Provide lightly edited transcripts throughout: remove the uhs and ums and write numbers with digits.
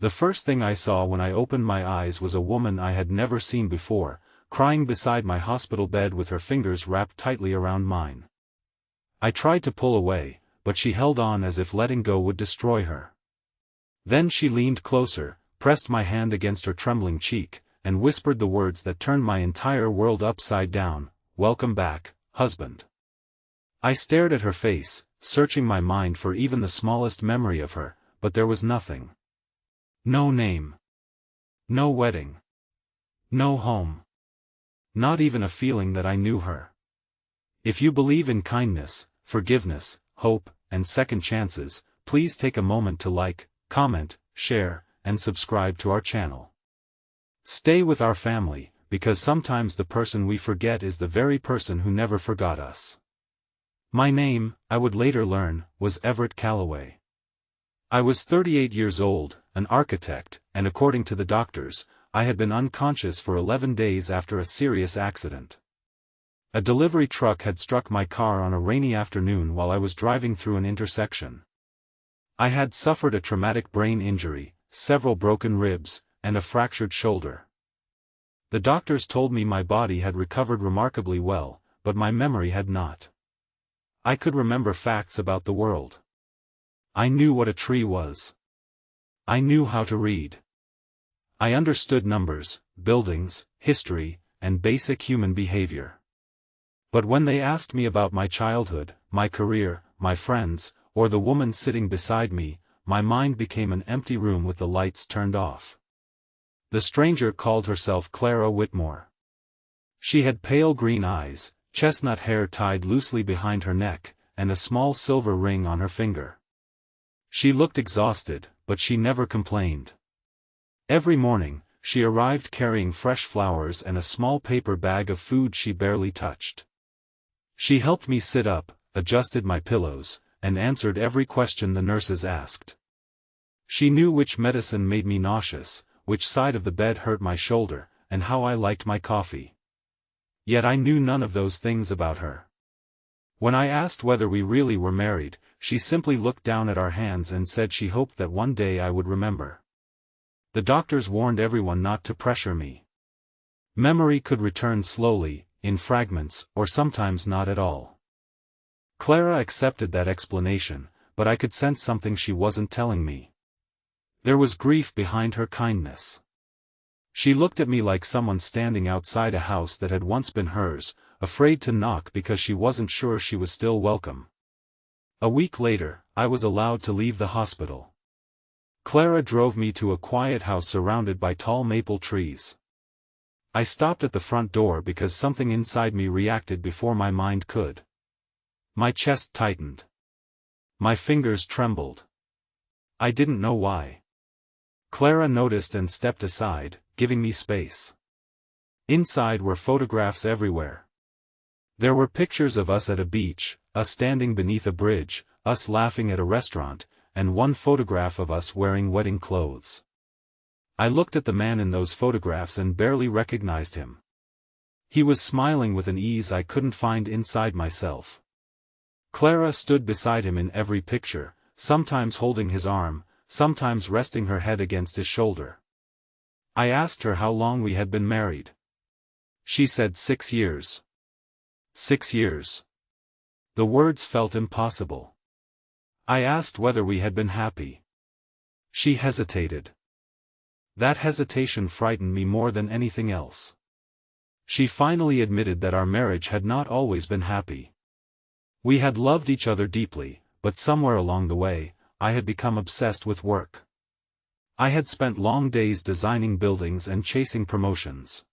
The first thing I saw when I opened my eyes was a woman I had never seen before, crying beside my hospital bed with her fingers wrapped tightly around mine. I tried to pull away, but she held on as if letting go would destroy her. Then she leaned closer, pressed my hand against her trembling cheek, and whispered the words that turned my entire world upside down, "Welcome back, husband." I stared at her face, searching my mind for even the smallest memory of her, but there was nothing. No name. No wedding. No home. Not even a feeling that I knew her. If you believe in kindness, forgiveness, hope, and second chances, please take a moment to like, comment, share, and subscribe to our channel. Stay with our family, because sometimes the person we forget is the very person who never forgot us. My name, I would later learn, was Everett Calloway. I was 38 years old, an architect, and according to the doctors, I had been unconscious for 11 days after a serious accident. A delivery truck had struck my car on a rainy afternoon while I was driving through an intersection. I had suffered a traumatic brain injury, several broken ribs, and a fractured shoulder. The doctors told me my body had recovered remarkably well, but my memory had not. I could remember facts about the world. I knew what a tree was. I knew how to read. I understood numbers, buildings, history, and basic human behavior. But when they asked me about my childhood, my career, my friends, or the woman sitting beside me, my mind became an empty room with the lights turned off. The stranger called herself Clara Whitmore. She had pale green eyes, chestnut hair tied loosely behind her neck, and a small silver ring on her finger. She looked exhausted, but she never complained. Every morning, she arrived carrying fresh flowers and a small paper bag of food she barely touched. She helped me sit up, adjusted my pillows, and answered every question the nurses asked. She knew which medicine made me nauseous, which side of the bed hurt my shoulder, and how I liked my coffee. Yet I knew none of those things about her. When I asked whether we really were married, she simply looked down at our hands and said she hoped that one day I would remember. The doctors warned everyone not to pressure me. Memory could return slowly, in fragments, or sometimes not at all. Clara accepted that explanation, but I could sense something she wasn't telling me. There was grief behind her kindness. She looked at me like someone standing outside a house that had once been hers, afraid to knock because she wasn't sure she was still welcome. A week later, I was allowed to leave the hospital. Clara drove me to a quiet house surrounded by tall maple trees. I stopped at the front door because something inside me reacted before my mind could. My chest tightened. My fingers trembled. I didn't know why. Clara noticed and stepped aside, giving me space. Inside were photographs everywhere. There were pictures of us at a beach, us standing beneath a bridge, us laughing at a restaurant, and one photograph of us wearing wedding clothes. I looked at the man in those photographs and barely recognized him. He was smiling with an ease I couldn't find inside myself. Clara stood beside him in every picture, sometimes holding his arm, sometimes resting her head against his shoulder. I asked her how long we had been married. She said 6 years. 6 years. The words felt impossible. I asked whether we had been happy. She hesitated. That hesitation frightened me more than anything else. She finally admitted that our marriage had not always been happy. We had loved each other deeply, but somewhere along the way, I had become obsessed with work. I had spent long days designing buildings and chasing promotions.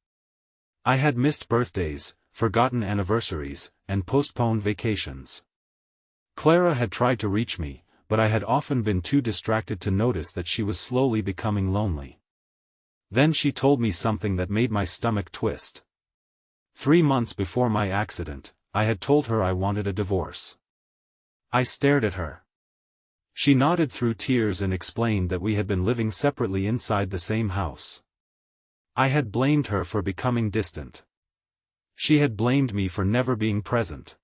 I had missed birthdays, forgotten anniversaries, and postponed vacations. Clara had tried to reach me, but I had often been too distracted to notice that she was slowly becoming lonely. Then she told me something that made my stomach twist. 3 months before my accident, I had told her I wanted a divorce. I stared at her. She nodded through tears and explained that we had been living separately inside the same house. I had blamed her for becoming distant. She had blamed me for never being present.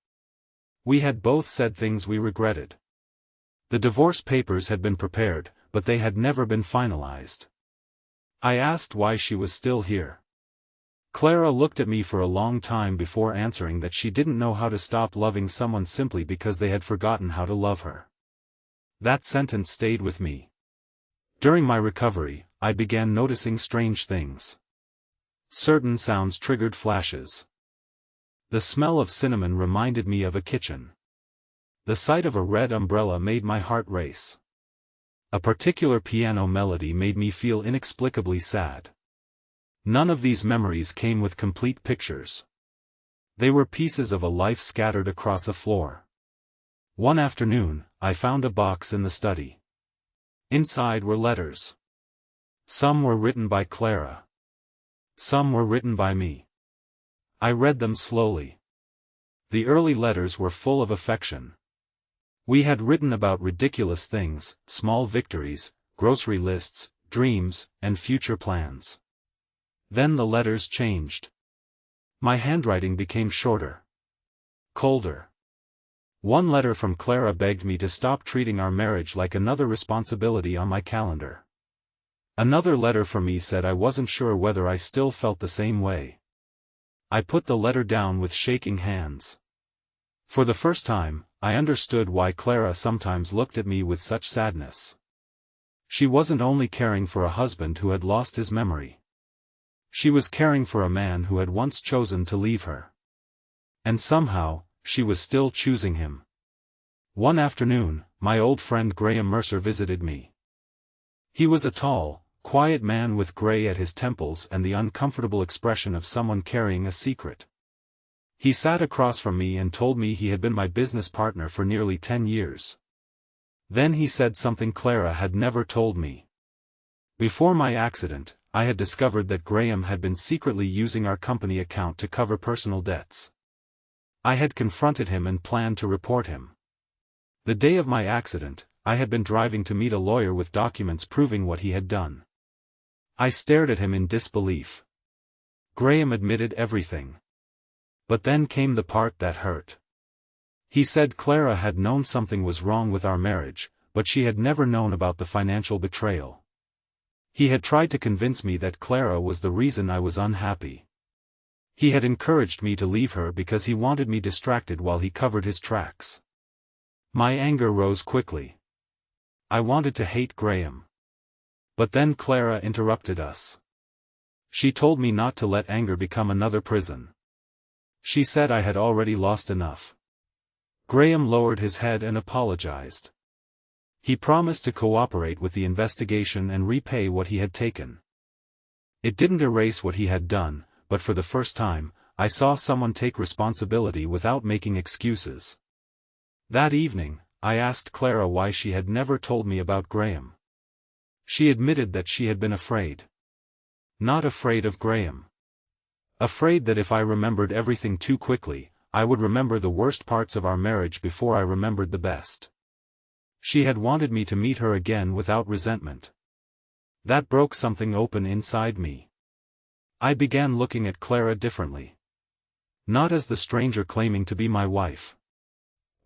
We had both said things we regretted. The divorce papers had been prepared, but they had never been finalized. I asked why she was still here. Clara looked at me for a long time before answering that she didn't know how to stop loving someone simply because they had forgotten how to love her. That sentence stayed with me. During my recovery, I began noticing strange things. Certain sounds triggered flashes. The smell of cinnamon reminded me of a kitchen. The sight of a red umbrella made my heart race. A particular piano melody made me feel inexplicably sad. None of these memories came with complete pictures. They were pieces of a life scattered across a floor. One afternoon, I found a box in the study. Inside were letters. Some were written by Clara. Some were written by me. I read them slowly. The early letters were full of affection. We had written about ridiculous things, small victories, grocery lists, dreams, and future plans. Then the letters changed. My handwriting became shorter. Colder. One letter from Clara begged me to stop treating our marriage like another responsibility on my calendar. Another letter from me said I wasn't sure whether I still felt the same way. I put the letter down with shaking hands. For the first time, I understood why Clara sometimes looked at me with such sadness. She wasn't only caring for a husband who had lost his memory. She was caring for a man who had once chosen to leave her. And somehow, she was still choosing him. One afternoon, my old friend Graham Mercer visited me. He was a tall, quiet man with gray at his temples and the uncomfortable expression of someone carrying a secret. He sat across from me and told me he had been my business partner for nearly 10 years. Then he said something Clara had never told me. Before my accident, I had discovered that Graham had been secretly using our company account to cover personal debts. I had confronted him and planned to report him. The day of my accident, I had been driving to meet a lawyer with documents proving what he had done. I stared at him in disbelief. Graham admitted everything. But then came the part that hurt. He said Clara had known something was wrong with our marriage, but she had never known about the financial betrayal. He had tried to convince me that Clara was the reason I was unhappy. He had encouraged me to leave her because he wanted me distracted while he covered his tracks. My anger rose quickly. I wanted to hate Graham. But then Clara interrupted us. She told me not to let anger become another prison. She said I had already lost enough. Graham lowered his head and apologized. He promised to cooperate with the investigation and repay what he had taken. It didn't erase what he had done, but for the first time, I saw someone take responsibility without making excuses. That evening, I asked Clara why she had never told me about Graham. She admitted that she had been afraid. Not afraid of Graham. Afraid that if I remembered everything too quickly, I would remember the worst parts of our marriage before I remembered the best. She had wanted me to meet her again without resentment. That broke something open inside me. I began looking at Clara differently. Not as the stranger claiming to be my wife,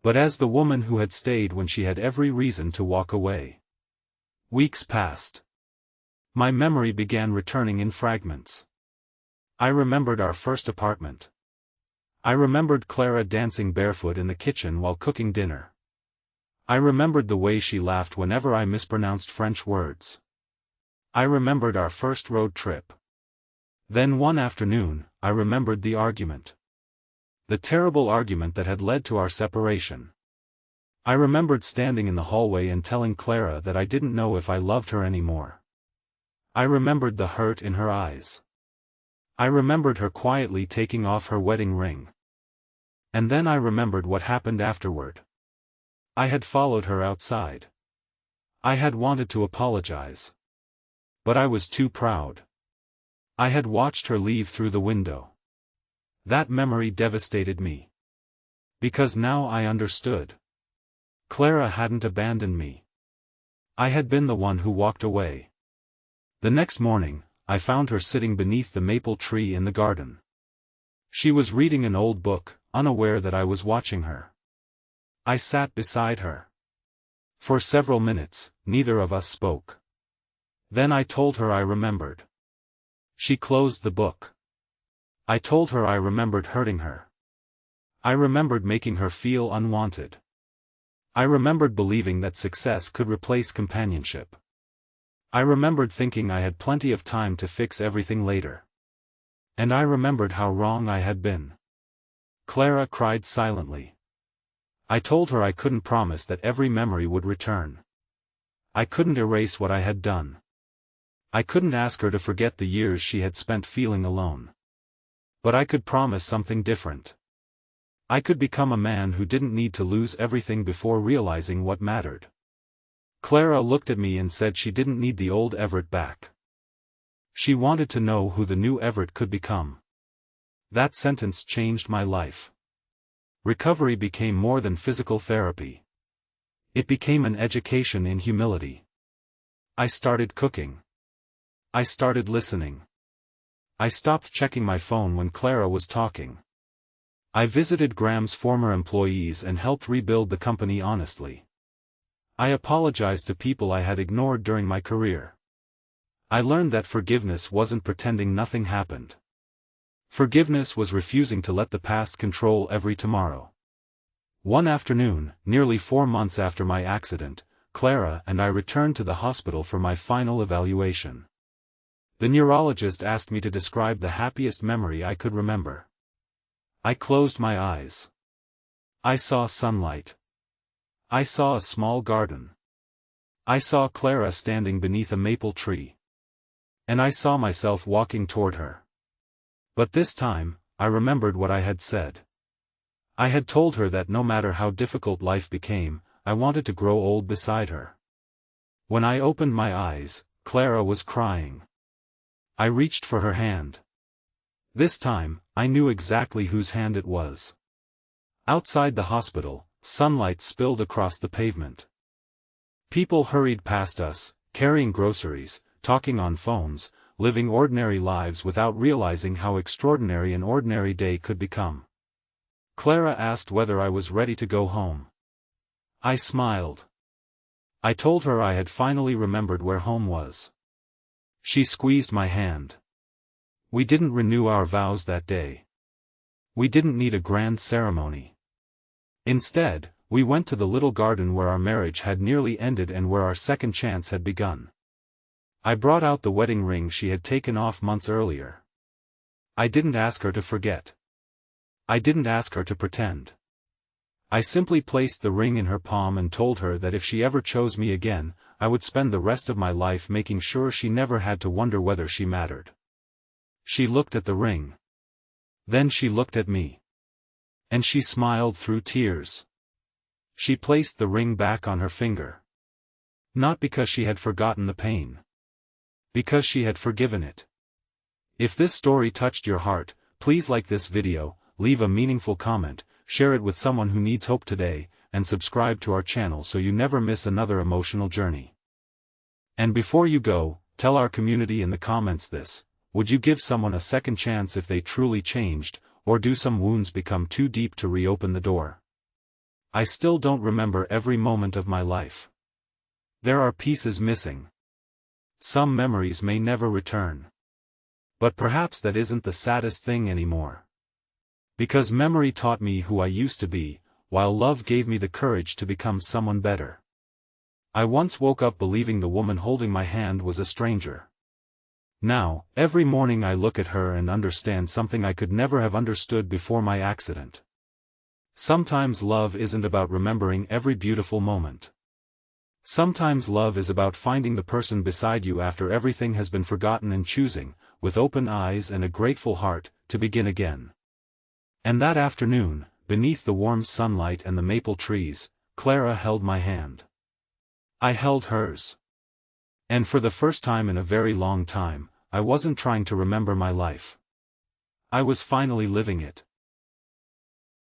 but as the woman who had stayed when she had every reason to walk away. Weeks passed. My memory began returning in fragments. I remembered our first apartment. I remembered Clara dancing barefoot in the kitchen while cooking dinner. I remembered the way she laughed whenever I mispronounced French words. I remembered our first road trip. Then one afternoon, I remembered the argument. The terrible argument that had led to our separation. I remembered standing in the hallway and telling Clara that I didn't know if I loved her anymore. I remembered the hurt in her eyes. I remembered her quietly taking off her wedding ring. And then I remembered what happened afterward. I had followed her outside. I had wanted to apologize. But I was too proud. I had watched her leave through the window. That memory devastated me. Because now I understood. Clara hadn't abandoned me. I had been the one who walked away. The next morning, I found her sitting beneath the maple tree in the garden. She was reading an old book, unaware that I was watching her. I sat beside her. For several minutes, neither of us spoke. Then I told her I remembered. She closed the book. I told her I remembered hurting her. I remembered making her feel unwanted. I remembered believing that success could replace companionship. I remembered thinking I had plenty of time to fix everything later. And I remembered how wrong I had been. Clara cried silently. I told her I couldn't promise that every memory would return. I couldn't erase what I had done. I couldn't ask her to forget the years she had spent feeling alone. But I could promise something different. I could become a man who didn't need to lose everything before realizing what mattered. Clara looked at me and said she didn't need the old Everett back. She wanted to know who the new Everett could become. That sentence changed my life. Recovery became more than physical therapy. It became an education in humility. I started cooking. I started listening. I stopped checking my phone when Clara was talking. I visited Graham's former employees and helped rebuild the company honestly. I apologized to people I had ignored during my career. I learned that forgiveness wasn't pretending nothing happened. Forgiveness was refusing to let the past control every tomorrow. One afternoon, nearly 4 months after my accident, Clara and I returned to the hospital for my final evaluation. The neurologist asked me to describe the happiest memory I could remember. I closed my eyes. I saw sunlight. I saw a small garden. I saw Clara standing beneath a maple tree. And I saw myself walking toward her. But this time, I remembered what I had said. I had told her that no matter how difficult life became, I wanted to grow old beside her. When I opened my eyes, Clara was crying. I reached for her hand. This time, I knew exactly whose hand it was. Outside the hospital, sunlight spilled across the pavement. People hurried past us, carrying groceries, talking on phones, living ordinary lives without realizing how extraordinary an ordinary day could become. Clara asked whether I was ready to go home. I smiled. I told her I had finally remembered where home was. She squeezed my hand. We didn't renew our vows that day. We didn't need a grand ceremony. Instead, we went to the little garden where our marriage had nearly ended and where our second chance had begun. I brought out the wedding ring she had taken off months earlier. I didn't ask her to forget. I didn't ask her to pretend. I simply placed the ring in her palm and told her that if she ever chose me again, I would spend the rest of my life making sure she never had to wonder whether she mattered. She looked at the ring. Then she looked at me. And she smiled through tears. She placed the ring back on her finger. Not because she had forgotten the pain. Because she had forgiven it. If this story touched your heart, please like this video, leave a meaningful comment, share it with someone who needs hope today, and subscribe to our channel so you never miss another emotional journey. And before you go, tell our community in the comments this: would you give someone a second chance if they truly changed, or do some wounds become too deep to reopen the door? I still don't remember every moment of my life. There are pieces missing. Some memories may never return. But perhaps that isn't the saddest thing anymore. Because memory taught me who I used to be, while love gave me the courage to become someone better. I once woke up believing the woman holding my hand was a stranger. Now, every morning I look at her and understand something I could never have understood before my accident. Sometimes love isn't about remembering every beautiful moment. Sometimes love is about finding the person beside you after everything has been forgotten and choosing, with open eyes and a grateful heart, to begin again. And that afternoon, beneath the warm sunlight and the maple trees, Clara held my hand. I held hers. And for the first time in a very long time, I wasn't trying to remember my life. I was finally living it.